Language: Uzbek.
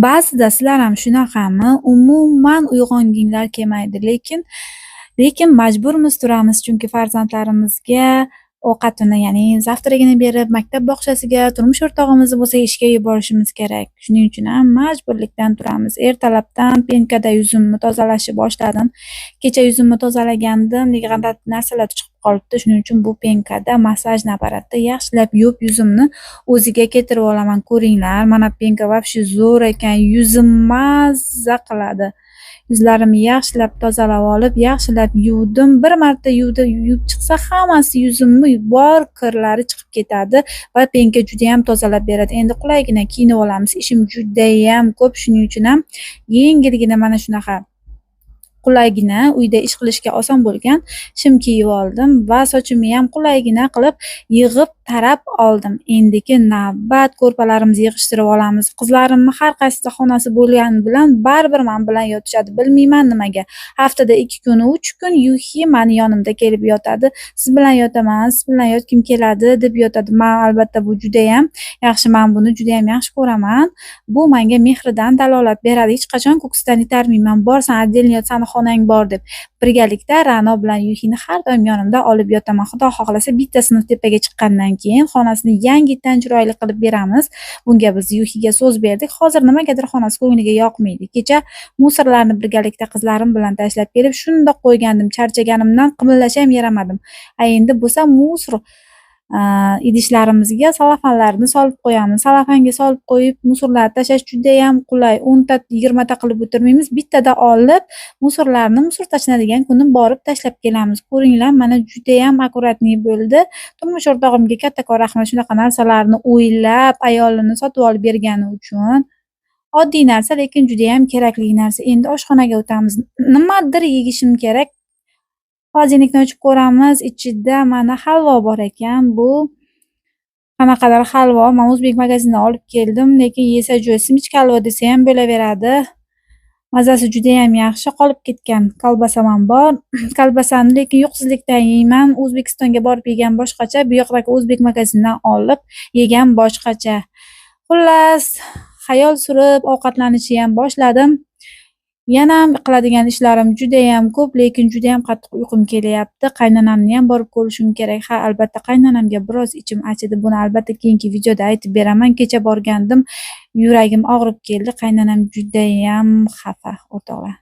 Ba'zida sizlar ham shunaqami? Umuman uyg'onginglar kelmaydi, lekin majburmiz turamiz, chunki farzandlarimizga ovqatini, ya'ni zavtragini berib, maktab bog'chasiga, turmush o'rtog'imiz bo'lsa ishga yuborishimiz kerak. Shuning uchun ham majburlikdan turamiz. Ertalabdan penkada yuzimni tozalashni boshladim. Kecha yuzimni tozalagandim, g'alati narsalar chiqib qolibdi. Shuning uchun bu penkada massajni apparatda yaxshilab yuvib yuzimni o'ziga keltirib olaman. Ko'ringlar, mana penka вообще zo'r ekan. Yuzim mazza qiladi. Yuzlarimni yaxshilab tozalab olib, yaxshilab yuvdim. Bir marta yuvib chiqsa hammasi yuzimni bor kirlari chiqib ketadi va penka juda ham tozalab beradi. Endi qulaygina kiyinib olamiz. Ishim juda ham ko'p, shuning uchun ham yengilgina mana shunaqa qulaygina uyda ish qilishga oson bo'lgan shim kiyib oldim va sochimni ham qulaygina qilib yig'ib tarab oldim. Endiki navbat ko'rpalarimizni yig'ishtirib olamiz. Qizlarimni har qaysi xonasi bo'lgani bilan baribir men bilan yotishadi. Bilmayman nimaga. Haftada 2 kun, 3 kun Yuhi meni yonimda kelib yotadi. Siz bilan yotaman, siz bilan yotgim keladi deb yotadi. Men albatta bu juda ham yaxshi, men buni juda ham yaxshi ko'raman. Bu menga mehridan dalolat beradi. Hech qachon ko'ksidan itarmayman. Borsan, отдельно yot, sani xonang bor deb. Birgalikda Ra'no bilan Yuhini har doim yonimda olib yotaman. Xudo xohlasa bitta sinf tepaga chiqqandan keyin xonasini yangitdan chiroyli qilib beramiz. Bunga biz Yuhiga so'z berdik. Hozir nimagadir xonasi ko'ngliga yoqmaydi. Kecha musorlarni birgalikda qizlarim bilan tashlab kelib shundoq qo'ygandim. Charchaganimdan qimillash ham yaramadim. Endi bo'lsa musor idishlarimizga salafanlarni solib qo'yamiz. Salafanga solib qo'yib musorlarni tashlash juda ham qulay. 10 ta 20 ta qilib o'tirmaymiz. Bittada olib musorlarni musor tashlanadigan kuni borib tashlab kelamiz. Ko'ringlar, mana juda ham akkuratniy bo'ldi. Turmush o'rtog'imga kattakon rahmat, shunaqa narsalarni o'ylab, ayolini sotib olib bergani uchun. Oddiy narsa, lekin juda ham kerakli narsa. Endi oshxonaga o'tamiz. Nimadir yegishim kerak. Xolodilnikni ochib ko'ramiz. Ichida mana halvo bor ekan. Bu qanaqadir halvo. Men o'zbek magazindan olib keldim, lekin yesa joy simichka halvo desa ham bo'laveradi. Mazasi juda ham yaxshi. Qolib ketgan kolbasam ham bor. Kolbasani lekin yo'qsizlikdan yeyman. O'zbekistonga borib yegan boshqacha, bu yoqdagi o'zbek magazindan olib yegan boshqacha. Xullas, xayol surib ovqatlanishni ham boshladim. Yana qiladigan ishlarim juda ham ko'p, lekin juda ham qattiq uyqum kelyapti. Qaynonamni ham borib ko'rishim kerak. Ha, albatta qaynonamga biroz ichim achidi. Buni albatta keyingi videoda aytib beraman. Kecha borgandim, yuragim og'rib keldi. Qaynonam juda ham xafa, o'rtoqlar.